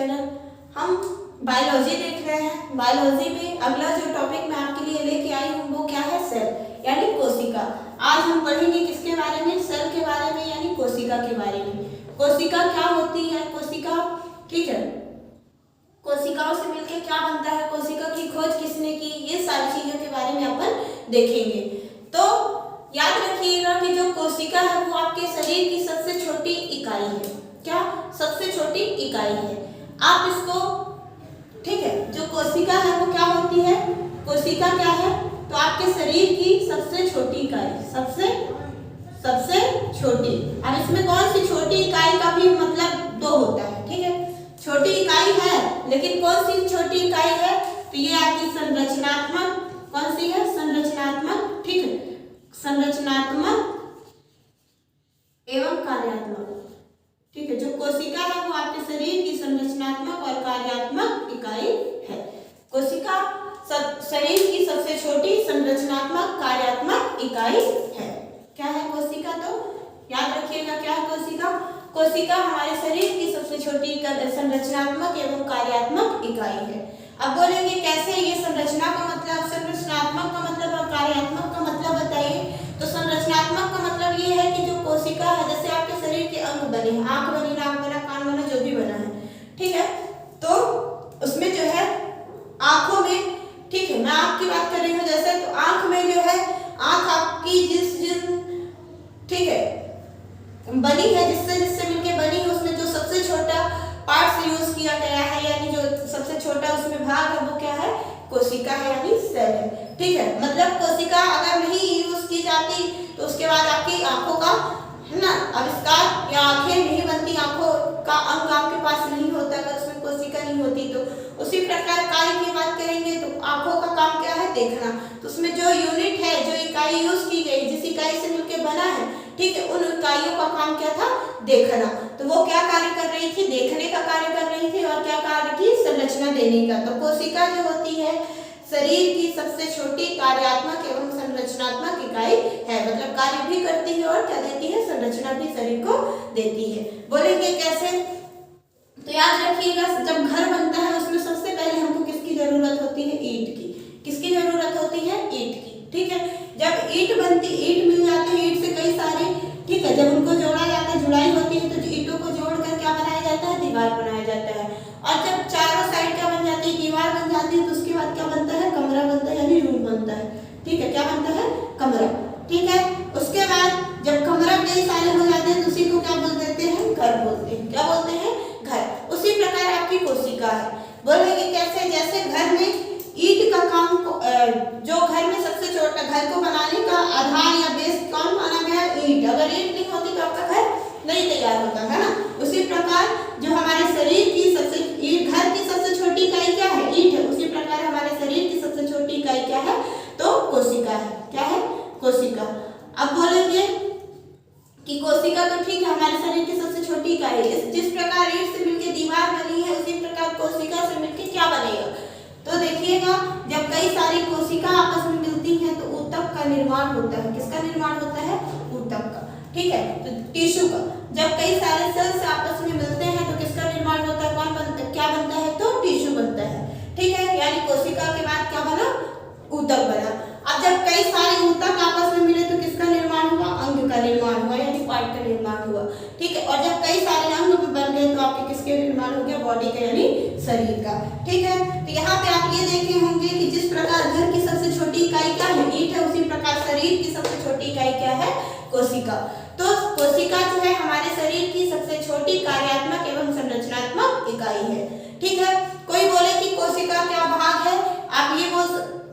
Channel. हम biology देख रहे हैं। बायोलॉजी में अगला जो टॉपिक मैं आपके लिए लेके आई हूँ वो क्या है, सेल यानी कोशिका। आज हम पढ़ेंगे किसके बारे में, सेल के बारे में यानी कोशिका के बारे में। कोशिका क्या होती है, कोशिका, ठीक है, कोशिकाओं से मिलकर क्या बनता है, कोशिका की खोज किसने की, ये सारी चीजों के बारे में अपन देखेंगे। तो याद रखिएगा कि जो कोशिका है वो आपके शरीर की सबसे छोटी इकाई है। क्या, सबसे छोटी इकाई है। आप इसको, ठीक है, जो कोशिका है वो क्या होती है, कोशिका क्या है, तो आपके शरीर की सबसे छोटी इकाई, सबसे छोटी। अब इसमें कौन सी छोटी इकाई का भी मतलब दो होता है, ठीक है। छोटी इकाई है लेकिन कौन सी छोटी इकाई है, तो ये आपकी संरचनात्मक, कौन सी है, संरचनात्मक, ठीक है, संरचनात्मक एवं कार्यात्मक, ठीक है। जो कोशिका है वो आपके शरीर की संरचनात्मक और कार्यात्मक इकाई है। कोशिका शरीर की सबसे छोटी संरचनात्मक कार्यात्मक इकाई है। क्या है कोशिका, तो याद रखिएगा क्या है कोशिका। कोशिका हमारे शरीर की सबसे छोटी संरचनात्मक एवं कार्यात्मक इकाई है। अब बोलेंगे कैसे, ये संरचना का मतलब, संरचनात्मक का मतलब और कार्यात्मक का मतलब बताइए। तो संरचनात्मक का मतलब ये है कि जो कोशिका है, जैसे आपके शरीर के अंग बने, आंख बनी, नाक बना, कान बना, जो भी बना है, ठीक है, तो उसमें जो है आंखों में, ठीक है, मैं आपकी बात कर रही हूँ जैसे, तो आंख में जो है, आंख आपकी जिस ठीक है बनी है, जिससे मिलके बनी है, उसमें जो सबसे छोटा पार्ट यूज किया गया है, यानी जो सबसे छोटा उसमें भाग है वो क्या है, कोशिका है यानी सेल है, ठीक है। मतलब कोशिका अगर नहीं यूज की जाती तो उसके बाद आपकी आंखों का, है ना, आविष्कार या आंखें नहीं बनती, आंखों का अंग आपके पास नहीं होता अगर उसमें कोशिका नहीं होती। तो उसी प्रकार कार्य की बात करेंगे तो आंखों का काम क्या है, देखना। तो उसमें जो यूनिट है, जो इकाई यूज की गई, जिस इकाई से मिलकर बना है, ठीक है, उन इकाइयों का काम क्या था, देखना। तो वो क्या कार्य कर रही थी, देखने का कार्य कर रही थी, और क्या कार्य की, संरचना देने का। तो कोशिका जो होती है शरीर की सबसे छोटी कार्यात्मक एवं संरचनात्मक इकाई है। मतलब कार्य भी करती है और क्या देती है, संरचना भी शरीर को देती है। बोलेंगे कैसे, तो याद रखिएगा जब घर बनता है उसमें सबसे पहले हमको किसकी जरूरत होती है, ईंट की। किसकी जरूरत होती है, ईंट की, ठीक है। जब ईंट बनती, ईंट मिल जाती है, ईंट से कई सारे, ठीक है, जब उनको जोड़ा जाता है, जुड़ाई होती है, तो ईंटों को जोड़कर क्या बनाया जाता है, दीवार बनाया जाता है। और जब चारों साइड क्या बन जाती है, दीवार बन जाती है, तो उसके बाद क्या बनता है, कमरा बनता है यानी रूम बनता है, ठीक है। क्या बनता है, कमरा, ठीक है। उसके बाद जब कमरा कई सारे हो जाते हैं तो उसी को क्या बोल देते हैं, घर बोलते हैं। क्या बोलते हैं, घर। उसी प्रकार आपकी कोशिका है। बोलेंगे कैसे, जैसे घर में ईंट का काम, जो घर में सबसे छोटा, घर को बनाने का आधार या बेस कौन माना गया, ईंट। अगर ईंट नहीं होती तो आपका घर नहीं तैयार होता है ना। उसी प्रकार जो हमारे शरीर की सबसे, घर की सबसे छोटी इकाई क्या है, ईंट है। उसी प्रकार हमारे शरीर की सबसे छोटी इकाई क्या है, तो कोशिका है। क्या है, कोशिका। अब बोलेंगे कि कोशिका तो ठीक है हमारे शरीर की सबसे छोटी इकाई है। जिस प्रकार ईंट से मिलकर दीवार बनी है, उसी प्रकार कोशिका से मिलकर क्या बनेगा, तो देखिएगा जब कई सारी कोशिका आपस में मिलती हैं तो ऊतक का निर्माण होता है। किसका निर्माण होता है, ऊतक का, ठीक है, तो टिश्यू का। जब कई सारे सेल्स आपस में मिलते हैं तो किसका निर्माण होता है, कौन बनता है, क्या बनता है, तो टिश्यू बनता है, ठीक है। यानी कोशिका के बाद क्या बना, ऊतक बना। अब जब कई सारे ऊतक आपस में मिले तो किसका निर्माण हुआ, अंग का निर्माण हुआ यानी पार्ट का निर्माण हुआ, ठीक है। और जब कई सारे अंग बन गए तो आपके किसके निर्माण हो गया, बॉडी का यानी शरीर का, ठीक है। तो यहाँ पे आप ये देखे होंगे कि जिस प्रकार घर की सबसे छोटी इकाई क्या है, ईंट है, उसी प्रकार शरीर की सबसे छोटी इकाई क्या है, कोशिका। तो कोशिका जो है हमारे शरीर की सबसे छोटी कार्यात्मक एवं संरचनात्मक इकाई है, ठीक है। कोई बोले कि कोशिका क्या भाग है, आप ये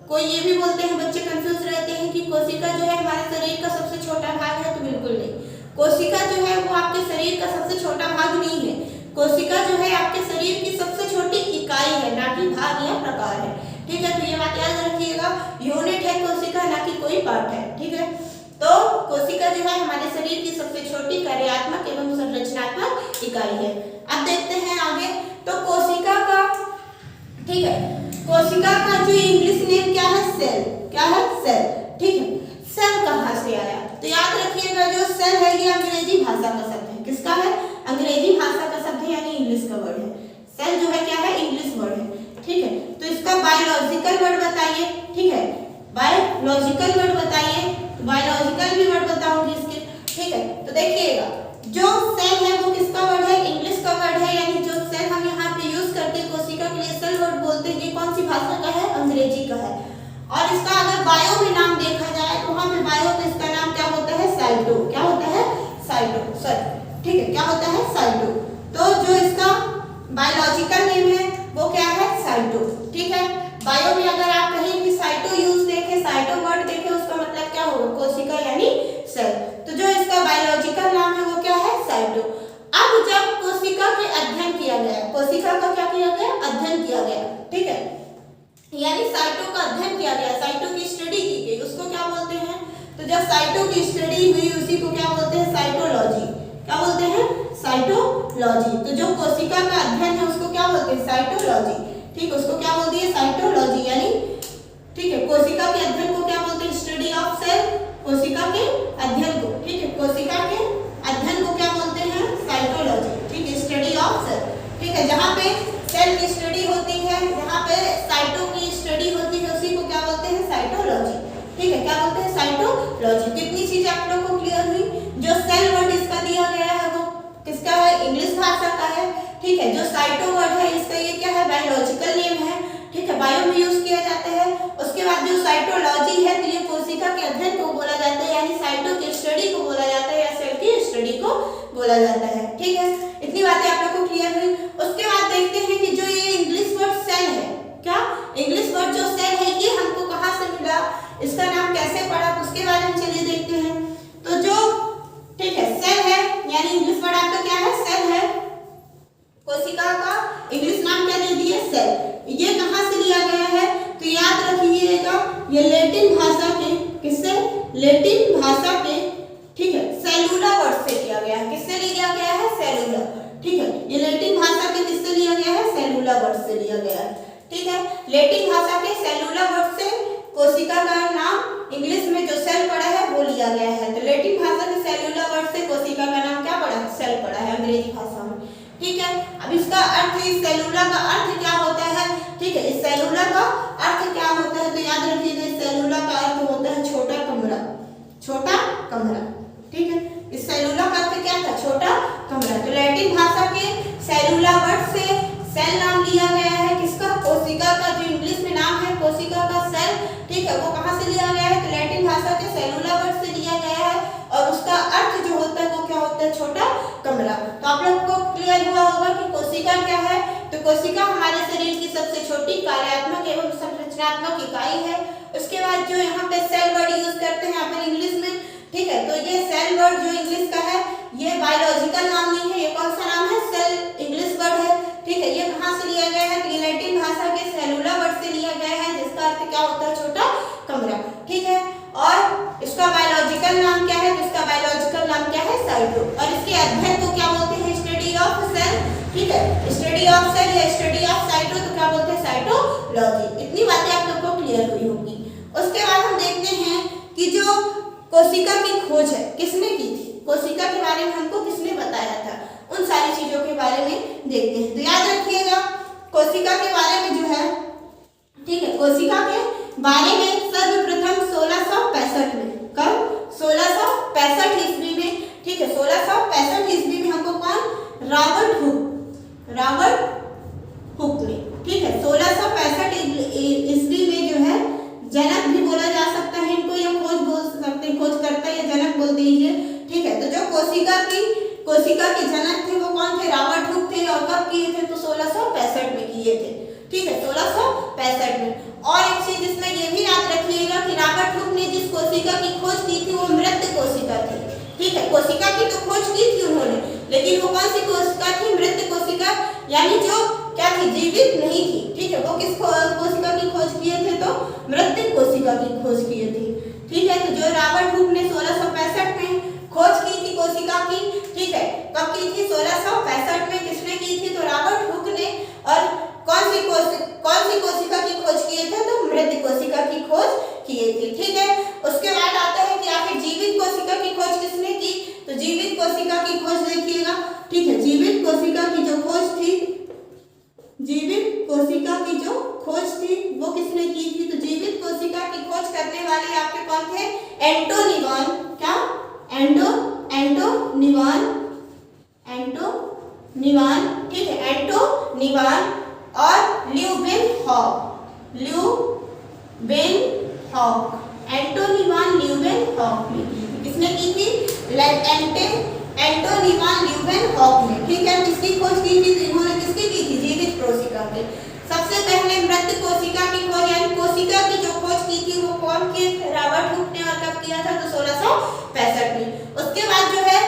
कोई ये भी बोलते हैं, बच्चे कंफ्यूज रहते हैं कि कोशिका जो है हमारे शरीर का सबसे छोटा भाग है, तो बिल्कुल नहीं। कोशिका जो है वो आपके शरीर का सबसे छोटा भाग नहीं है। कोशिका जो है आपके शरीर की सबसे छोटी इकाई है, ना कि भाग या प्रकार है, ठीक है। तो ये बात याद रखिएगा, यूनिट है कोशिका, ना कि कोई पार्ट है, ठीक है। तो कोशिका जो है हमारे शरीर की सबसे छोटी कार्यात्मक एवं संरचनात्मक इकाई है। अब देखते हैं आगे, तो कोशिका का, ठीक है, कोशिका का जो इंग्लिश नेम क्या है, सेल। क्या है, सेल, ठीक है। सेल कहाँ से आया, तो याद रखिएगा जो सेल है ये अंग्रेजी भाषा का शब्द है। किसका है, अंग्रेजी भाषा का शब्द है यानी इंग्लिश का वर्ड है। सेल जो है क्या है, इंग्लिश वर्ड है, ठीक है। तो इसका बायोलॉजिकल वर्ड बताइए, ठीक है, बायोलॉजिकल वर्ड बताइए। बायोलॉजिकल भी वर्ड बताऊंगी इसके, ठीक है। तो देखिएगा जो सेल है वो किसका वर्ड है, इंग्लिश का वर्ड है, यानी जो सेल हम यहाँ पे यूज करते हैं कोशिका के लिए सेल वर्ड बोलते हैं, ये कौन सी भाषा का है, अंग्रेजी का है। और इसका अगर बायो में नाम देखा जाए तो वहां पे बायो में इसका नाम क्या होता है, साइटो, क्या होता है, साइटो, सॉरी, ठीक है, क्या होता है, साइटो। तो जो इसका बायोलॉजिकल नेम है वो क्या है, साइटो, ठीक है। बायो में अगर आप कहीं भी साइटो यूज देखें, साइटो वर्ड देखें, उसका मतलब क्या होगा, कोशिका यानी सेल। तो जो इसका बायोलॉजिकल नाम है वो क्या है, साइटो। अब जब कोशिका के अध्ययन किया गया, कोशिका का क्या किया गया, अध्ययन किया गया, ठीक है, यानी साइटो का अध्ययन किया गया, साइटो की स्टडी की गई, उसको क्या बोलते हैं। तो जब साइटो की स्टडी हुई उसी को क्या बोलते हैं, साइटोलॉजी, क्या बोलते हैं, साइटोलॉजी। तो जो कोशिका का अध्ययन है उसको क्या बोलते हैं, साइटोलॉजी, ठीक, उसको क्या बोलती है, साइटोलॉजी, यानी ठीक है, कोशिका के अध्ययन को क्या बोलते हैं, स्टडी ऑफ सेल, कोशिका के अध्ययन को, ठीक है, कोशिका के अध्ययन को क्या बोलते हैं, साइटोलॉजी, ठीक है, स्टडी ऑफ सेल, ठीक है। जहाँ पे सेल की स्टडी होती है, जहाँ पे साइटो की स्टडी होती है, उसी को क्या बोलते हैं, साइटोलॉजी, ठीक है, क्या बोलते हैं, साइटोलॉजी। कितनी चीजें आप लोगों को क्लियर हुई। जो सेल वर्ड इसका दिया गया है वो किसका है, इंग्लिश भाषा का है, ठीक है। जो साइटो वर्ड है इसका ये क्या है, बायोलॉजिकल नेम है, ठीक है, बायो में यूज किया जाता है। उसके बाद जो साइटोलॉजी है तो ये कोशिका के अध्ययन को बोला जाता है, यानी साइटो की स्टडी को बोला जाता है या सेल की स्टडी को बोला जाता है, ठीक है। इतनी बातें आप लोगों को क्लियर हुई। उसके बाद देखते हैं कि जो ये इंग्लिश वर्ड सेल है, क्या इंग्लिश वर्ड जो सेल है ये हमको कहाँ से मिला, इसका नाम कैसे पड़ा, उसके बारे में चलिए देखते हैं। तो जो ठीक है सेल है, यानी इंग्लिश वर्ड आपका क्या है, सेल है, कोशिका का इंग्लिश नाम क्या दे दिए, सेल। ये कहाँ से लिया गया है, तो याद रखिएगा ये लैटिन भाषा के, किससे, लैटिन भाषा के, ठीक है, सेलुला वर्ड से लिया गया है। किससे लिया गया है, सेलुला, ठीक है, ये लैटिन भाषा के किससे लिया गया है, सेलुला वर्ड से लिया गया है, ठीक है। लैटिन भाषा के सेलुला वर्ड से कोशिका का नाम इंग्लिश में जो सेल पड़ा है वो लिया गया है। तो लैटिन भाषा के सेलुला वर्ड से कोशिका का नाम क्या पड़ा है, सेल पड़ा है अंग्रेजी भाषा में, ठीक है। अब इसका अर्थ, इस सेलुला का अर्थ क्या होता है, ठीक है, इस सेलुला का अर्थ क्या होता है, तो याद रखिएगा इस सेलुला का अर्थ होता है छोटा कमरा, छोटा कमरा, ठीक है। इस सेलुला का अर्थ क्या था, छोटा कमरा। तो लैटिन भाषा के सेलुला वर्ड से सेल नाम लिया गया है, किसका, कोशिका का, जो इंग्लिश में नाम है कोशिका का सेल, ठीक है, वो कहाँ से लिया गया है, तो लैटिन भाषा के सेलुला वर्ड से लिया गया है। और उसका अर्थ जो होता है वो क्या होता है, छोटा कमरा। तो आप लोग को क्लियर हुआ होगा कि कोशिका क्या है। तो कोशिका हमारे शरीर की सबसे छोटी कार्यात्मक एवं संरचनात्मक इकाई है। उसके बाद जो यहाँ पे सेल वर्ड यूज करते हैं अपन इंग्लिश में, ठीक है, तो ये सेल वर्ड जो इंग्लिश का है ये बायोलॉजिकल नाम नहीं है, ये कौन सा नाम है, सेल इंग्लिश वर्ड है, ठीक है। ये कहाँ से लिया गया है, तो लैटिन भाषा के सेलुला वर्ड से लिया गया है, जिसका अर्थ क्या होता है, छोटा कमरा, ठीक है। और इसका बायोलॉजिकल नाम क्या है, तो इसका बायोलॉजिकल नाम क्या है, साइटो। और इसके अध्ययन को क्या बोलते हैं, स्टडी ऑफ सेल, ठीक है, स्टडी ऑफ सेल या स्टडी ऑफ साइटो तो क्या बोलते हैं, साइटोलॉजी। इतनी बातें आप लोग को क्लियर हुई होगी। उसके बाद हम देखते हैं कि जो कोशिका की खोज है किसने की थी, कोशिका के बारे में हमको किसने बताया था, उन सारी चीजों के बारे में देखते हैं। तो याद रखिएगा कोशिका के बारे में जो है, ठीक है, कोशिका के बारे में सर्वप्रथम 1665 में, कब, 1665 ईस्वी में, ठीक है, 1665 ईस्वी में हमको कौन, रॉबर्ट हुक ने, ठीक है, 1665 ईस्वी में जो है जनक भी बोला जा सकता है इनको, या खोज बोल सकते हैं, खोजकर्ता या जनक बोल दीजिए, ठीक है। तो जो कोशिका के जनक थे वो कौन थे, रॉबर्ट हुक थे। और कब किए थे, तो 1665 में किए थे, ठीक है, 1665 में। और एक चीज इसमें ये भी याद रखिएगा कि रॉबर्ट हुक ने जिस कोशिका की खोज की थी वो मृत कोशिका थी, ठीक है। कोशिका की तो खोज की थी उन्होंने, लेकिन वो कौन सी कोशिका थी, मृत कोशिका, यानी जो क्या थी, जीवित नहीं थी, ठीक है। वो किस कोशिका की खोज किए थे, तो मृत कोशिका की खोज किए थे, ठीक है। तो जो रॉबर्ट हुक ने 1665 में खोज की थी कोशिका की, ठीक है, कब की थी, 1665 में। किसने की थी, तो रॉबर्ट हुक ने। और कौन सी कोशिका की खोज किए थे, तो मृत कोशिका की खोज किए थे, ठीक है। उसके बाद आता है कि आखिर जीवित कोशिका की खोज किसने की, तो जीवित कोशिका की खोज देखिएगा, ठीक है, जीवित कोशिका की जो खोज थी की खोज करने वाले आपके कौन थे? एंटोनियन, क्या? एंटोनियन, ठीक है, एंटोनियन और ल्यूवेनहॉक, एंटोनियन ल्यूवेनहॉक ने किसने की थी? एंटोनियन ल्यूवेनहॉक ने, ठीक है। किसकी खोज की थी? इन्होंने किसकी की थी? जीवित कोशिका की। सबसे पहले मृत कोशिका की खोज यानी कोशिका की जो खोज की थी वो कौन किए थे? रॉबर्ट हुक ने, और कब किया था? तो 1665 में। उसके बाद जो है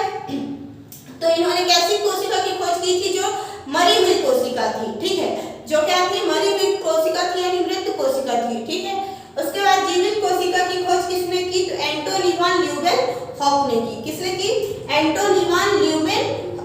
तो इन्होंने कैसी कोशिका की खोज की थी? जो मरी हुई कोशिका थी, ठीक है, जो क्या थी? मरी हुई कोशिका थी यानी मृत कोशिका थी, ठीक है। उसके बाद जीवित कोशिका की खोज किसने की? तो एंटोनियन ल्यूवेनहॉक ने की। किसने की? एंटोनियन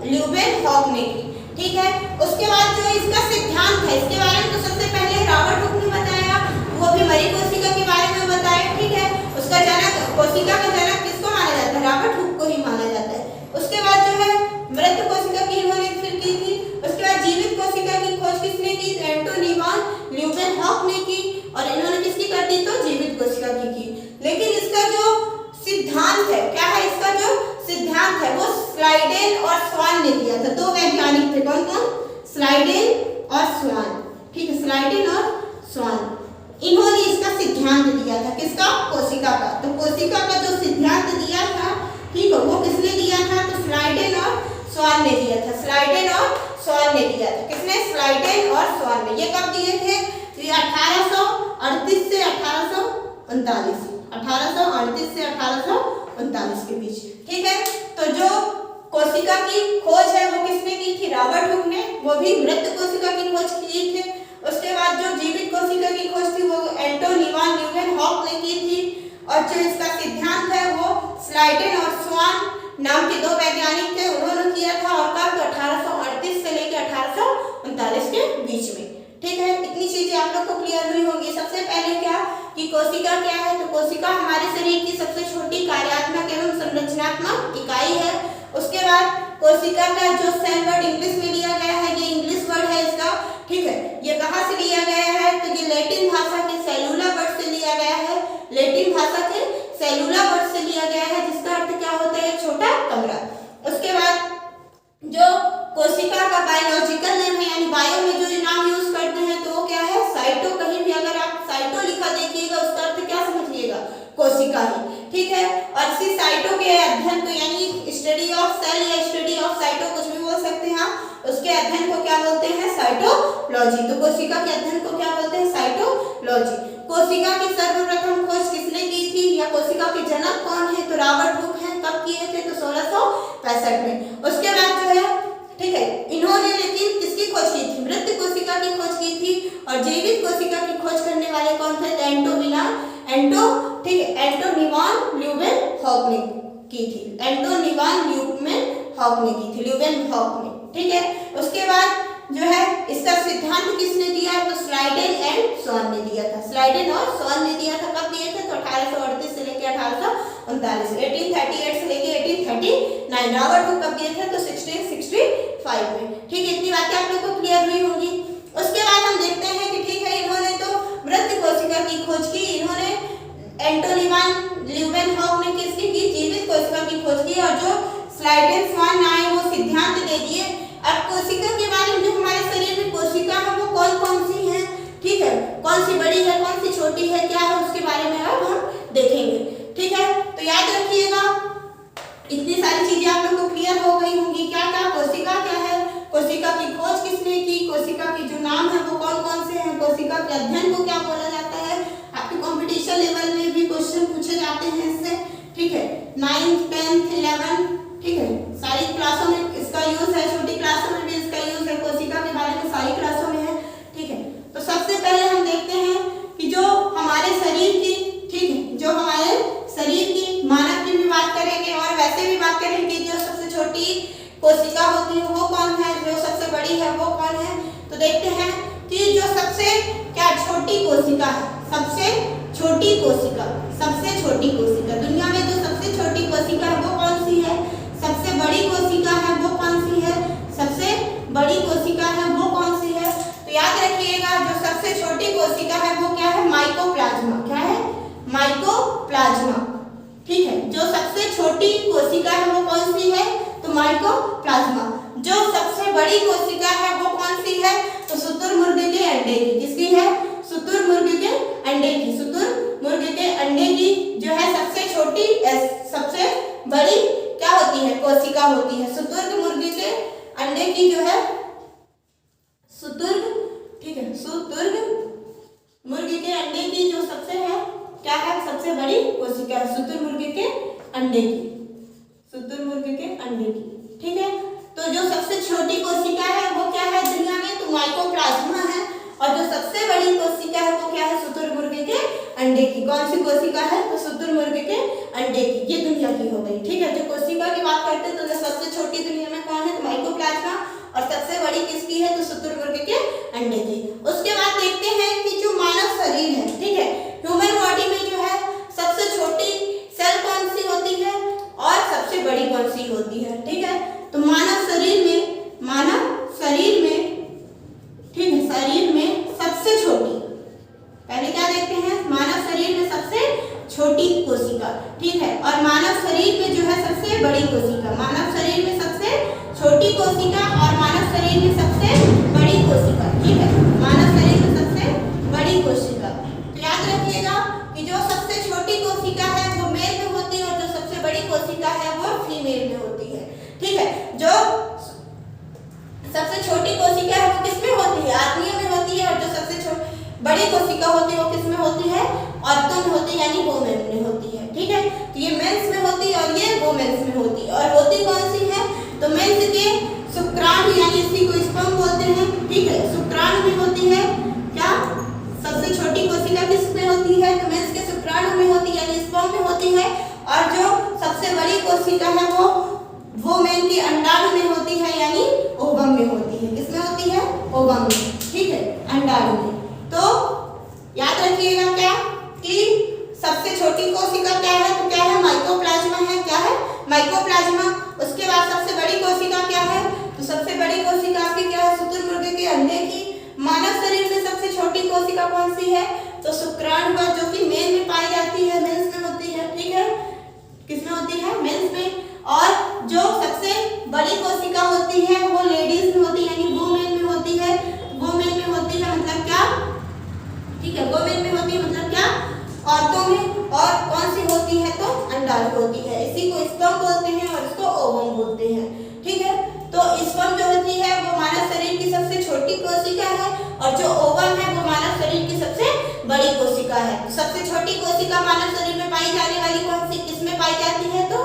ल्यूवेनहॉक ने की, ठीक है। उसके बाद जो इसका सिद्धांत है इसके बारे में तो सबसे पहले रॉबर्ट हुक ने बताया, वो भी मरी कोशिका के बारे में बताया, ठीक है। उसका जनक, कोशिका का जनक किसको माना जाता है? रॉबर्ट हुक को ही माना जाता है। उसके बाद जो है मृत कोशिका की इन्होंने फिर की थी। उसके बाद जीवित कोशिका की खोज किसने की? एंटोनियन ल्यूवेनहॉक ने की, और इन्होंने किसकी कर दी? तो जीवित कोशिका की। लेकिन इसका जो सिद्धांत है, क्या है इसका जो सिद्धांत है? वो स्लाइडेन और स्वान ने दिया था। दो वैज्ञानिक थे, कौन कौन? स्लाइडेन और स्वान, ठीक है, स्लाइडेन और स्वान। इन्होंने इसका सिद्धांत दिया था, किसका? कोशिका का। तो कोशिका का जो सिद्धांत दिया था, ठीक है, वो किसने दिया था? तो स्लाइडेन और स्वान ने दिया था। स्लाइडेन और स्वान ने दिया था। किसने? स्लाइडेन और स्वान ने। ये कब दिए थे? ये 1838 से 1839, 1838 से 1839 के बीच, ठीक है। तो जो कोशिका की खोज है वो किसने की थी? रॉबर्ट हुक ने, वो भी मृत कोशिका की खोज की थी। उसके बाद जो जीवित कोशिका की खोज थी वो एंटोनियन ल्यूवेनहॉक ने की थी, और जो इसका सिद्धांत है वो स्लाइडेन और स्वान नाम के दो वैज्ञानिक थे, उन्होंने किया था। और कब? 1838 से लेकर 1839 के बीच में, ठीक है। इतनी चीजें आप लोग को क्लियर हुई होंगी। सबसे पहले क्या कि कोशिका क्या है? तो कोशिका हमारे शरीर की सबसे छोटी कार्यात्मक एवं संरचनात्मक इकाई है। उसके बाद कोशिका का जो सेल वर्ड इंग्लिश में लिया गया है, ये इंग्लिश वर्ड है इसका, ठीक है। ये कहाँ से लिया गया है? तो ये लैटिन भाषा के सेलुला वर्ड से लिया गया है। लैटिन भाषा के सेलुला वर्ड से लिया गया है, जिसका अर्थ क्या होता है? छोटा कमरा। उसके बाद जो कोशिका का बायोलॉजिकल नेम है यानी बायो में जो नाम यूज करते हैं तो वो क्या है? साइटो। कहीं भी अगर आप साइटो लिखा देखिएगा उसका अर्थ क्या समझिएगा? कोशिका ही, ठीक है। और इसी साइटो के अध्ययन को यानी स्टडी ऑफ सेल या स्टडी ऑफ साइटो, कुछ भी बोल सकते हैं आप, उसके अध्ययन को क्या बोलते हैं? साइटोलॉजी। तो कोशिका के अध्ययन को क्या बोलते हैं? साइटोलॉजी। कोशिका की सर्वप्रथम खोज किसने की थी या कोशिका के जनक कौन है? तो रॉबर्ट हुक हैं। कब किए थे? तो 1665 में। उसके बाद जो है, ठीक है, इन्होंने लेकिन किसकी खोज की थी? मृत कोशिका की खोज की थी। और जीवित कोशिका की खोज करने वाले कौन थे? ठीक है, एंटोनियन ल्यूवेनहॉक ने की थी। एंटोनियन ल्यूवेनहॉक ने की थी, ल्यूवेनहॉक ने, ठीक है। उसके बाद जो है इसका सिद्धांत किसने दिया? तो स्लाइडेन एंड स्वान ने दिया था। स्लाइडेन और स्वान ने दिया था। कब दिए थे? तो 1838 से लेकर 1839, 1838 से लेकर 1839। रॉबर्ट हुक कब दिए थे? तो 1665 में, ठीक है। इतनी बातें आप लोग को क्लियर हुई होंगी। उसके बाद हम देखते हैं कि ठीक है, इन्होंने तो मृत कोशिका की खोज की, इन्होंने एंटोनियन ल्यूवेनहॉक ने किसकी की? जीवित कोशिका की खोज की। और जो स्लाइडेन स्वान आए वो सिद्धांत दे दिए। अब कोशिका के बारे में, जो हमारे शरीर में कोशिका है वो कौन कौन सी है, ठीक है, कौन सी बड़ी है, कौन सी छोटी है, क्या है, उसके बारे में अब हम देखेंगे, ठीक है। तो याद रखिएगा, इतनी सारी चीजें आप लोग को क्लियर हो गई होंगी। क्या क्या? कोशिका क्या है, कोशिका की खोज किसने की, कोशिका की जो नाम है वो कौन कौन से हैं, कोशिका के अध्ययन को क्या बोला जाता है। आपके कंपटीशन लेवल में भी क्वेश्चन पूछे जाते हैं इससे, ठीक है। 9th 10th 11, ठीक है, सारी क्लासों में इसका यूज है, छोटी क्लासों में भी इसका यूज है, कोशिका के बारे में सारी क्लासों में है, ठीक है। तो सबसे पहले हम देखते हैं कि जो हमारे शरीर की, ठीक है, जो हमारे शरीर की, मानव की भी बात करेंगे और वैसे भी बात करेंगे जो सबसे छोटी कोशिका होती है वो कौन है, जो सबसे बड़ी है वो कौन है। तो देखते हैं कि जो सबसे क्या छोटी कोशिका है, सबसे छोटी कोशिका दुनिया में जो सबसे छोटी कोशिका है वो कौन सी है, सबसे बड़ी कोशिका है वो कौन सी है, सबसे बड़ी कोशिका है वो कौन सी है। तो याद रखिएगा, जो सबसे छोटी कोशिका है वो क्या है? माइकोप्लाज्मा। क्या है? प्लाज्मा। ठीक है, जो सबसे छोटी कोशिका है वो कौन सी है? तो माइकोप्लाज्मा। जो सबसे बड़ी कोशिका है वो कौन सी है? तो शुतुरमुर्ग के अंडे की। किसकी है? शुतुरमुर्ग के अंडे की। शुतुरमुर्ग के अंडे की जो है सबसे छोटी सबसे बड़ी क्या होती है? कोशिका होती है। शुतुरमुर्ग के अंडे की जो है ठीक है, शुतुरमुर्ग के अंडे की जो सबसे है क्या है? सबसे बड़ी कोशिका है शुतुरमुर्ग के अंडे की। शुतुरमुर्ग के अंडे की। ठीक है, तो जो सबसे छोटी कोशिका है वो क्या है दुनिया में? तो माइकोप्लाज्मा है। और जो सबसे बड़ी कोशिका है वो क्या है? शुतुरमुर्ग के अंडे की। कौन सी कोशिका है? तो शुतुरमुर्ग के अंडे की। ये दुनिया की हो गई। ठीक है, जो कोशिका की बात करते हैं तो जो सबसे छोटी दुनिया में कौन है? तो माइकोप्लाज्मा। और सबसे बड़ी किसकी है? तो शुतुरमुर्ग के अंडे की। उसके बाद देखते हैं कि जो मानव शरीर है, ठीक है, ह्यूमन बॉडी में जो है सबसे छोटी सेल कौन सी होती है और सबसे बड़ी कौन सी होती है? ठीक है, तो मानव शरीर में ठीक है, शरीर में सबसे छोटी, पहले क्या देखते हैं? मानव शरीर में सबसे छोटी कोशिका। ठीक है, और मानव शरीर में जो है सबसे बड़ी कोशिका। मानव शरीर में सबसे छोटी कोशिका और मानव शरीर में सबसे बड़ी कोशिका। ठीक है, मानव शरीर में सबसे बड़ी कोशिका। तो याद रखिएगा कि जो सबसे छोटी कोशिका है वो मेल में होती है और जो सबसे बड़ी कोशिका है वो फीमेल में होती है। ठीक है, जो सबसे छोटी कोशिका है वो किसमें होती है? आदमियों में होती है। और जो सबसे बड़ी कोशिका होती है वो किसमें होती है? औरतों में होती है, यानी वोमेन में होती है। ठीक है, तो ये मेंस में होती है और ये वोमेन्स में होती है। और होती कौन सी है? तो मेंस के शुक्राणु, यानी इसी को स्पर्म बोलते हैं। ठीक है, शुक्राणु में होती है। क्या सबसे छोटी कोशिका किसमें होती है? तो मेंस के शुक्राणु में होती है, यानी स्पर्म में होती है। और जो सबसे बड़ी कोशिका है वो वोमेन के अंडाणु में होती है, यानी ओवम में होती है। किसमें होती है? ओवम में। ठीक है, अंडाणु में। तो याद रखिएगा क्या कि सबसे छोटी कोशिका क्या है? तो क्या है? माइकोप्लाज्मा है। क्या है? माइकोप्लाज्मा। उसके बाद सबसे बड़ी कोशिका क्या है? तो सबसे बड़ी कोशिका आपकी क्या है? शुतुरमुर्ग के अंडे की। मानव शरीर में सबसे छोटी कोशिका कौन सी है? तो शुक्राणु, जो कि मेल में पाई जाती है, मेंस में होती है। ठीक है, किसमें होती है? मेंस में। और जो सबसे बड़ी कोशिका होती है वो लेडीज में होती है, यानी वुमेन में होती है। वुमेन में होती है मतलब क्या? ठीक है, वुमेन में होती है मतलब क्या? औरतों में। और कौन सी होती है? तो अंडाणु होती है। इसी को स्पर्म बोलते हैं और इसको ओवम बोलते हैं। ठीक है, तो स्पर्म जो होती है वो मानव शरीर की सबसे छोटी कोशिका है और जो ओवम है वो मानव शरीर की सबसे बड़ी कोशिका है। सबसे छोटी कोशिका मानव शरीर में पाई जाने वाली कौन सी किसमें पाई जाती है? तो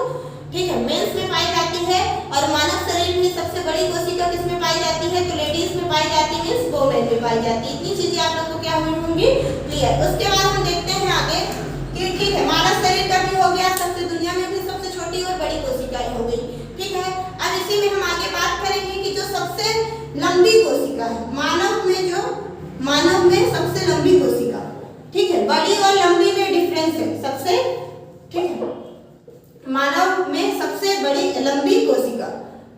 ठीक है, मेंस में पाई जाती है। और मानव शरीर में सबसे बड़ी कोशिका किसमें पाई जाती है? तो लेडीज में पाई जाती है, मींस वोमेन में पाई जाती है। इतनी चीजें आप लोगों को क्या हुई होंगी? क्लियर। उसके बाद हम देखते हैं आगे कि ठीक है, मानव शरीर का भी हो गया, सबसे दुनिया में भी सबसे छोटी और बड़ी कोशिकाएं हो गई। ठीक है, अब इसी में हम आगे बात करेंगे कि जो सबसे लंबी कोशिका है मानव में सबसे लंबी कोशिका। ठीक है, बड़ी और लंबी में डिफरेंस है। सबसे ठीक है, मानव में सबसे बड़ी लंबी कोशिका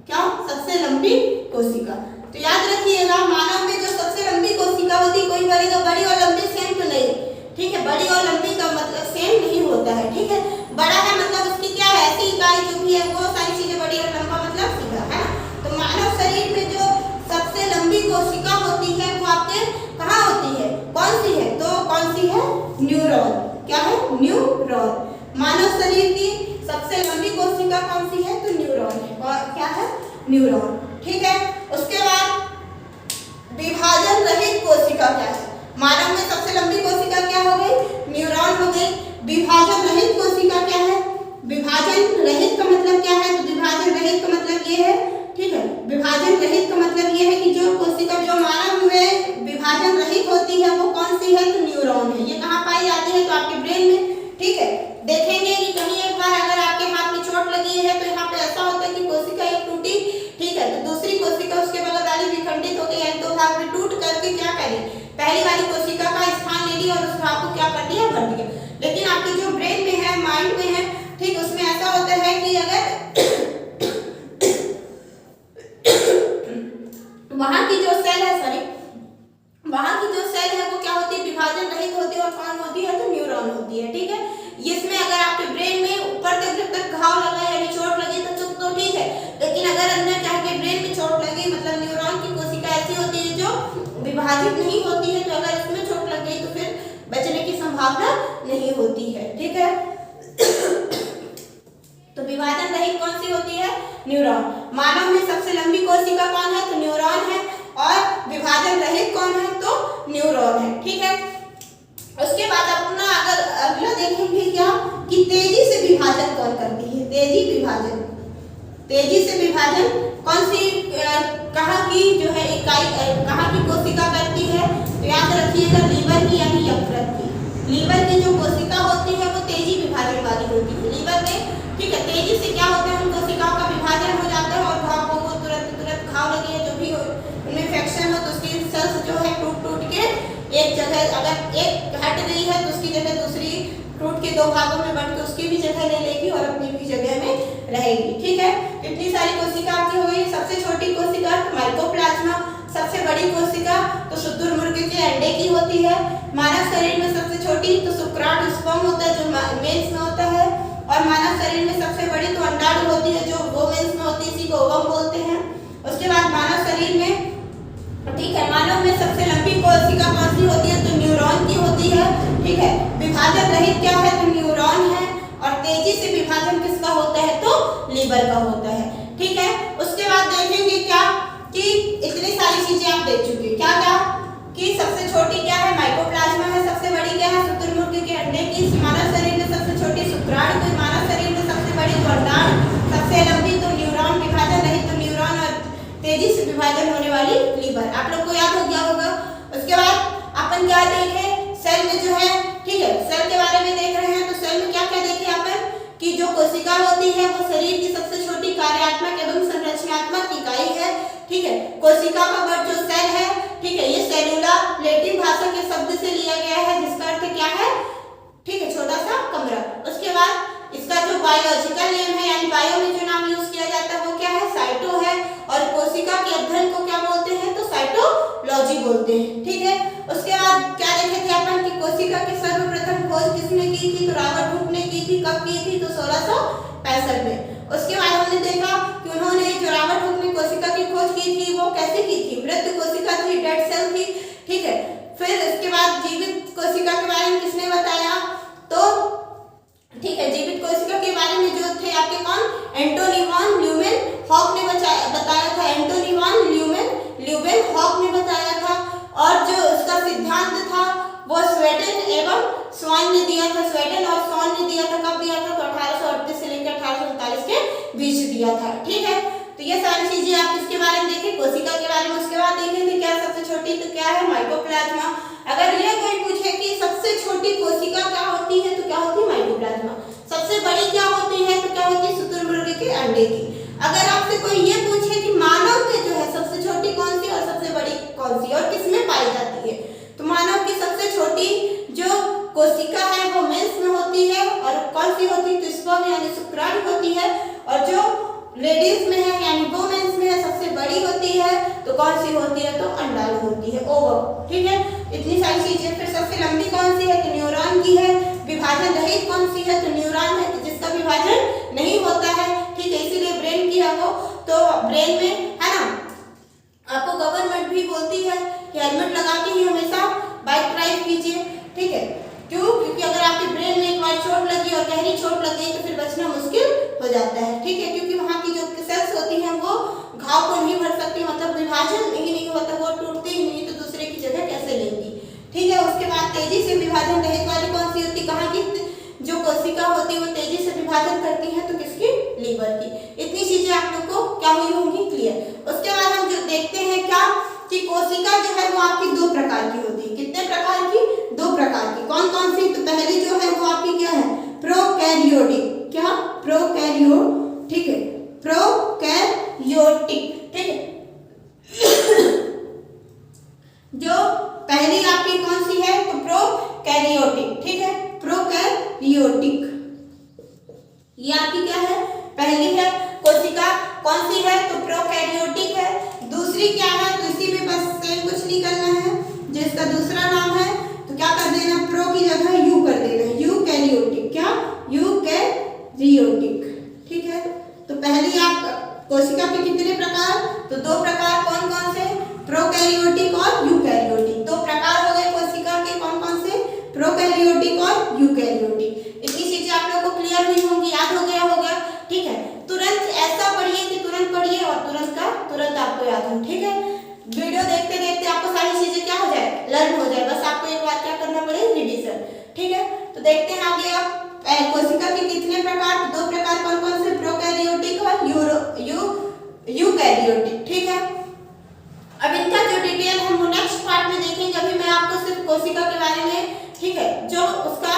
क्या? सबसे लंबी कोशिका। तो याद रखिएगा मानव में जो सबसे लंबी कोशिका होती, कोई बड़ी और लंबी सेम तो नहीं। ठीक है, बड़ी और लंबी का मतलब सेम नहीं होता है। ठीक है, बड़ा है मतलब उसकी क्या है? ऐसी इकाई जो भी है वो सारी चीजें बड़ी और लंबा मतलब सीधा है। तो मानव शरीर में जो सबसे लंबी कोशिका होती है वो आपके कहाँ होती है? कौन सी है? तो कौन सी है? न्यूरॉन। क्या है? न्यूरॉन। मानव शरीर की सबसे लंबी कोशिका कौन सी है? तो न्यूरॉन है। और क्या है? न्यूरॉन। ठीक है, उसके बाद विभाजन रहित कोशिका क्या है? मानव में सबसे लंबी कोशिका क्या हो गई? न्यूरॉन हो गई। विभाजन रहित कोशिका क्या है? विभाजन रहित का मतलब क्या है? तो विभाजन रहित का मतलब ये है, ठीक है, विभाजन रहित का मतलब ये है कि जो कोशिका जो मानव में विभाजन रहित होती है वो कौन सी है? तो न्यूरॉन है। ये कहाँ पाई जाती है? तो आपके ब्रेन में। ठीक है, देखेंगे कि कहीं एक बार अगर आपके हाथ में चोट लगी है तो यहाँ पे ऐसा होता है कि कोशिका एक टूटी, ठीक है, तो दूसरी कोशिका उसके बगल वाली विखंडित हो गई, दो भाग में टूट करके क्या करी? पहली वाली कोशिका का स्थान ले लिया और उस भाग को क्या कर दिया? भर दिया। लेकिन आपके जो ब्रेन में है, माइंड में है, ठीक, उसमें ऐसा होता है कि अगर वहां की जो सेल है, वो क्या होती है? विभाजन रहित होती है। और कौन होती है? तो न्यूरॉन होती है। ठीक है, इसमें विभाजित नहीं होती है, तो अगर इसमें चोट लग गई तो फिर बचने की संभावना नहीं होती है। ठीक है, तो विभाजन रहित कौन सी होती है? न्यूरॉन। मानव में सबसे लंबी कोशिका कौन है? तो न्यूरॉन है। और विभाजन रहित कौन है? तो न्यूरॉन है। ठीक है, उसके बाद अपना अगर अगला देखेंगे क्या कि तेजी से विभाजन कौन करती है? तेजी विभाजन, तेजी से विभाजन कौन सी कहाँ की जो है इकाई, कहाँ की कोशिका करती है? तो याद रखिएगा लीवर की यानी यकृत की। लीवर की जो कोशिका होती है वो तेजी विभाजन वाली होती है। लीवर में ठीक है तेजी से क्या होता है, उन कोशिकाओं का विभाजन हो जाता है और घाव को तुरंत घाव लगी है जो भी हो उनमें इन्फेक्शन हो तो उसकी सेल्स जो है टूट के एक जगह, अगर एक हट गई है तो उसकी जगह दूसरी टूट के दो भागों में बंट के उसकी भी जगह ले लेगी और अपनी भी जगह में रहेगी। ठीक है, इतनी सारी कोशिका आपकी हो गई। सबसे छोटी कोशिका माइकोप्लाज्मा, सबसे बड़ी कोशिका तो शुतुरमुर्ग के अंडे की होती है। मानव शरीर में सबसे छोटी तो शुक्राणु स्पर्म होता है जो मेंस में होता है, और मानव शरीर में सबसे बड़ी तो अंडाणु होती है जो वोमेन्स में होती है, इसी को ओवम बोलते हैं। उसके बाद मानव शरीर में ठीक है मानव में सबसे लंबी कोशिका कौन सी होती है? तो न्यूरॉन की होती है। ठीक है, विभाजन रहित क्या है? तो न्यूरॉन है। और तेजी से विभाजन किसका होता है? तो लीवर का होता है। ठीक है, उसके बाद देखेंगे क्या कि इतनी सारी चीजें आप देख चुके, क्या क्या कि सबसे छोटी क्या है? माइकोप्लाज्मा है। सबसे बड़ी क्या है? शुतुरमुर्ग के अंडे की। मानव शरीर में सबसे छोटी शुक्राणु की। मानव शरीर में सबसे बड़ी तो अंडाणु, सबसे लंबी तो न्यूरॉन, विभाजन रहित तो न्यूरॉन, और तेजी से विभाजन होने वाली लीवर। आप लोग को याद हो गया होगा। उसके बाद अपन क्या देखे? सेल में जो है ठीक है सेल के बारे में देख रहे हैं, तो सेल में क्या क्या देखे अपन कि जो कोशिका होती है वो शरीर की सबसे छोटी कार्यात्मक एवं संरचनात्मक इकाई है। ठीक है, कोशिका का वर्ग जो सेल है ठीक है ये सेलुला लैटिन भाषा के शब्द से लिया गया है जिसका अर्थ क्या है? ठीक है छोटा सा कमरा। उसके बाद इसका जो बायोलॉजिकल नेम है यानी बायो में जो नाम यूज किया जाता है वो क्या है? साइटो है। और कोशिका के अध्ययन को क्या बोलते हैं? तो साइटोलॉजी बोलते हैं। ठीक है, उसके बाद क्या देखे थे अपन कि कोशिका की सर्वप्रथम खोज किसने की थी? तो रॉबर्ट हुक ने की थी। कब की थी? तो 1665 में। उसके बाद हमने देखा कि उन्होंने जो रॉबर्ट हुक ने कोशिका की खोज की थी वो कैसे की थी? मृत कोशिका थी, डेड सेल थी। ठीक है, फिर इसके बाद जीवित कोशिका के बारे में किसने बताया? तो ठीक है जीवित कोशिका के बारे में जो थे आपके कौन? एंटोनी वॉन ल्यूमेनहॉक ने बताया था। एंटोनी वॉन ल्यूमेनहॉक ने बताया था। और जो उसका सिद्धांत था वो स्वेडन एवं स्वान ने दिया था। स्वेडन और स्वान ने दिया था। कब दिया था? तो 1838 से लेकर 1839 के बीच दिया था। ठीक है, तो ये सारी चीजें आप किसके बारे में देखें? कोशिका के बारे में। उसके बाद देखेंगे क्या सबसे छोटी तो क्या है? माइकोप्लाज्मा। अगर ये कोई पूछे कि सबसे छोटी कोशिका क्या होती है तो क्या होती है? माइकोप्लाज्मा। सबसे बड़ी क्या होती है तो क्या होती है? शुतुरमुर्ग के अंडे की। अगर आपसे कोई ये पूछे कि मानव में जो है सबसे छोटी कौन सी और सबसे बड़ी कौन सी और किसमें पाई जाती है, तो मानव की सबसे छोटी जो कोशिका है वो मेंस में होती है। और कौन सी होती है? तो स्पर्म यानी शुक्राणु होती है। और जो लेडीज में है यानी वोमेन्स में है सबसे बड़ी होती है तो कौन सी होती है? तो अंडाणु होती है, ओवम। ठीक है, इतनी सारी चीजें। फिर सबसे लंबी कौन सी है? तो न्यूरॉन की है। विभाजन रहित कौन सी है? तो न्यूरॉन है, तो जिसका विभाजन नहीं होता है। ठीक है, इसीलिए ब्रेन की है वो। तो ब्रेन में है ना आपको गवर्नमेंट भी बोलती है कि हेलमेट लगा के ही हमेशा बाइक ड्राइव कीजिए। ठीक है, क्यों? क्योंकि अगर आपके ब्रेन में एक बार चोट लगी और गहरी चोट लग गई तो फिर बचना मुश्किल हो जाता है। ठीक है, क्योंकि वहाँ की जो सेल्स होती हैं वो घाव को नहीं भर सकती, मतलब विभाजन ही नहीं होता, वो टूटती ही नहीं तो दूसरे की जगह कैसे लेंगी। ठीक है, उसके बाद तेजी से विभाजन रहित वाली कौन सी होती? कहाँ की जो कोशिका होती है वो तेजी से विभाजन करती है? तो किसकी? लीवर की। इतनी चीजें आप लोग को क्या हुई होंगी? क्लियर। उसके बाद हम जो देखते हैं क्या कि कोशिका जो है वो आपकी दो प्रकार की होती है। कितने प्रकार की? दो प्रकार की। कौन कौन सी? तो पहली जो है वो आपकी क्या है? प्रोकैरियोटिक। क्या? प्रोकैरियोटिक। ठीक है, प्रोकैरियोटिक। ठीक है जो पहली आपकी कौन सी है? तो प्रोकैरियोटिक। ठीक है, प्रोकैरियोटिक ये आपकी क्या है? पहली है कोशिका। कौन सी है? तो प्रोकैरियोटिक है। दूसरी क्या है? तो इसी में बस सेम कुछ नहीं करना है, जिसका दूसरा नाम है तो क्या कर देना? प्रो की जगह यू कर देना है, यूकैरियोटिक। क्या? यूकैरियोटिक। ठीक है, तो पहली आप कोशिका के कितने प्रकार? तो दो प्रकार। कौन कौन से? प्रोकैरियोटिक और ठीक है, जो उसका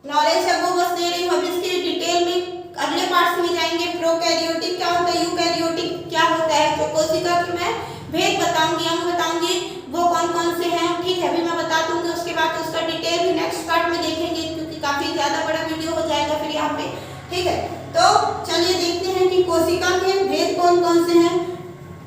नॉलेज है वो बस दे रही हूँ। अब इसकी डिटेल में अगले पार्ट्स में जाएंगे। प्रोकैरियोटिक क्या होता है, यूकैरियोटिक क्या होता है, तो कोशिका की मैं भेद बताऊंगी, अंग बताऊंगी, वो कौन कौन से हैं, ठीक है, अभी मैं बता दूंगी। उसके बाद उसका डिटेल भी नेक्स्ट पार्ट में देखेंगे, क्योंकि काफी ज्यादा बड़ा वीडियो हो जाएगा फिर यहाँ पे, ठीक है। तो चलिए देखते हैं कि कोशिका के भेद कौन कौन से हैं,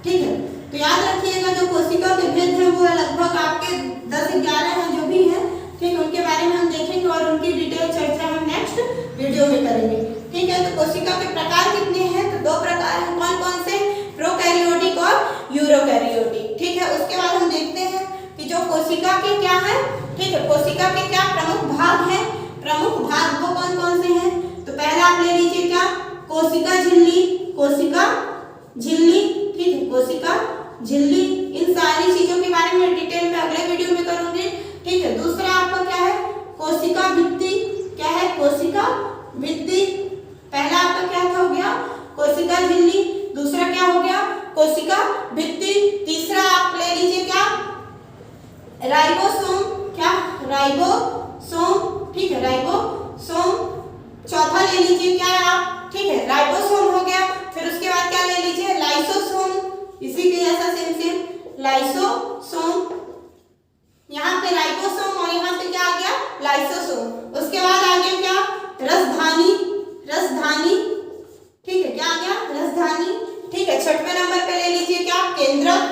ठीक है। तो याद रखिएगा जो कोशिका के भेद हैं वो लगभग आपके 10-11 हैं जो भी हैं, ठीक, उनके बारे में हम देखेंगे और उनकी डिटेल चर्चा हम नेक्स्ट वीडियो में करेंगे, ठीक है। तो कोशिका के प्रकार कितने हैं, तो 2 प्रकार हैं, कौन कौन से, प्रोकैरियोटिक और यूरोकैरियोटिक, ठीक है। उसके बाद हम देखते हैं कि जो कोशिका के क्या है, ठीक है, कोशिका के क्या प्रमुख भाग हैं, प्रमुख भाग वो कौन कौन से हैं। तो पहला आप ले लीजिए क्या, कोशिका झिल्ली, कोशिका झिल्ली, ठीक है, कोशिका झिल्ली। इन सारी चीजों के बारे में डिटेल में अगले वीडियो में करूंगी, ठीक है। दूसरा आपका क्या है, कोशिका भित्ति, क्या है, कोशिका भित्ति। पहला आपका क्या था, हो गया कोशिका झिल्ली, दूसरा क्या हो गया, कोशिका भित्ति। तीसरा आप ले लीजिए क्या, राइबोसोम, क्या, राइबोसोम, ठीक है, राइबोसोम। चौथा ले लीजिए क्या आप, ठीक है, राइबोसोम हो गया। फिर उसके बाद क्या ले लीजिए, लाइसोसोम, इसी के जैसा सेम लाइसोसोम। यहाँ पे राइबोसोम और यहाँ पे क्या आ गया, लाइसोसोम। उसके बाद आ गया क्या, रसधानी, रसधानी, ठीक है, क्या आ गया, रसधानी, ठीक है। 6वें नंबर पे ले लीजिए क्या, केंद्रक,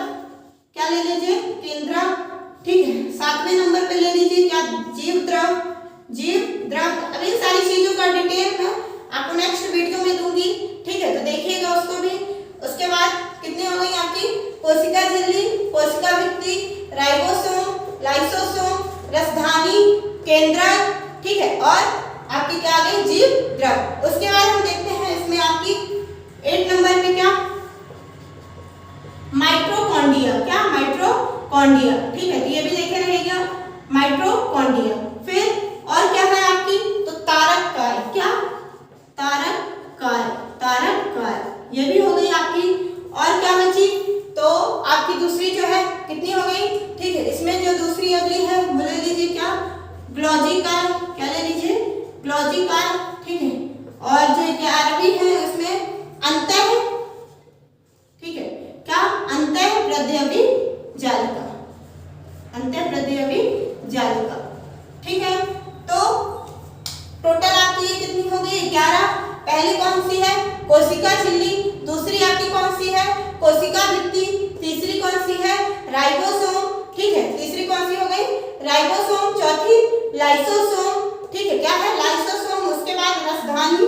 क्या ले लीजिए, केंद्रक, ठीक है। 7वें नंबर पे ले लीजिए क्या, जीव द्रव, जीव द्रव। अब इन सारी चीजों का डिटेल मैं आपको नेक्स्ट वीडियो में दूंगी, ठीक है, तो देखिएगा उसको भी। उसके बाद कितनी हो गई आपकी, कोशिका झिल्ली, कोशिका भित्ति, राइबोसोम, लाइसोसोम, रसधानी, केंद्रक, ठीक है, और आपकी क्या आ गई, जीव द्रव। उसके बाद हम देखते हैं इसमें आपकी 8 नंबर पे क्या, माइटोकॉन्ड्रिया, क्या, माइटोकॉन्ड्रिया, ठीक है, तो ये भी देखे रहेगा, माइटोकॉन्ड्रिया। फिर और क्या है आपकी, तो तारक कार्य, क्या, तारक कार्य, तारक कार्य, ये भी हो गई आपकी। और क्या बची, तो आपकी दूसरी जो है कितनी हो गई, ठीक है, इसमें जो दूसरी अगली है वो ले लीजिए क्या, ग्लॉजी कार्य, क्या ले लीजिए, ग्लॉजी कार्य, ठीक है। और जो 11वीं है उसमें अंतः, ठीक है, क्या, अंतःप्रद्रव्य जालिका, अंतःप्रद्रव्य जालिका, ठीक है। तो टोटल आपकी ये कितनी हो गई, 11। पहली कौन सी है, कोशिका झिल्ली, दूसरी आपकी कौन सी है, कोशिका भित्ति, तीसरी कौन सी है, राइबोसोम, ठीक है, तीसरी कौन सी हो गई, राइबोसोम, चौथी लाइसोसोम, ठीक है, क्या है, लाइसोसोम। उसके बाद रसधानी,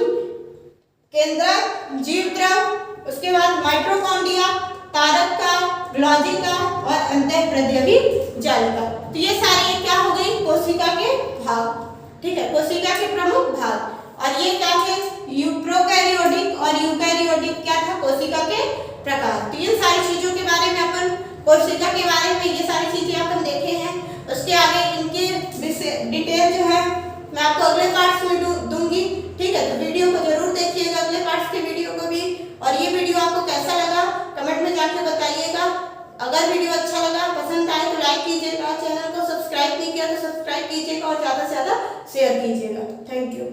केंद्रक, जीव द्रव, उसके बाद माइटोकॉन्ड्रिया, तारक का, ग्लॉजी का और अंतःप्रद्रव्य जालिका। तो ये सारी क्या हो गई, कोशिका के भाग, ठीक है, कोशिका के प्रमुख भाग। और ये क्या थे, प्रोकैरियोटिक और यूकैरियोटिक क्या था, कोशिका के प्रकार। तो इन सारी चीजों के बारे में अपन, कोशिका के बारे में ये सारी चीजें अपन देखे हैं। उसके आगे इनकी डिटेल जो है मैं आपको अगले पार्ट्स में दूंगी, ठीक है। तो वीडियो को जरूर देखिएगा, अगले पार्ट्स के वीडियो को भी। और ये वीडियो आपको कैसा लगा कमेंट में जाकर बताइएगा। अगर वीडियो अच्छा लगा, पसंद आए तो लाइक कीजिएगा, चैनल को सब्सक्राइब नहीं किया तो सब्सक्राइब कीजिएगा और ज़्यादा से ज़्यादा शेयर कीजिएगा। Thank you.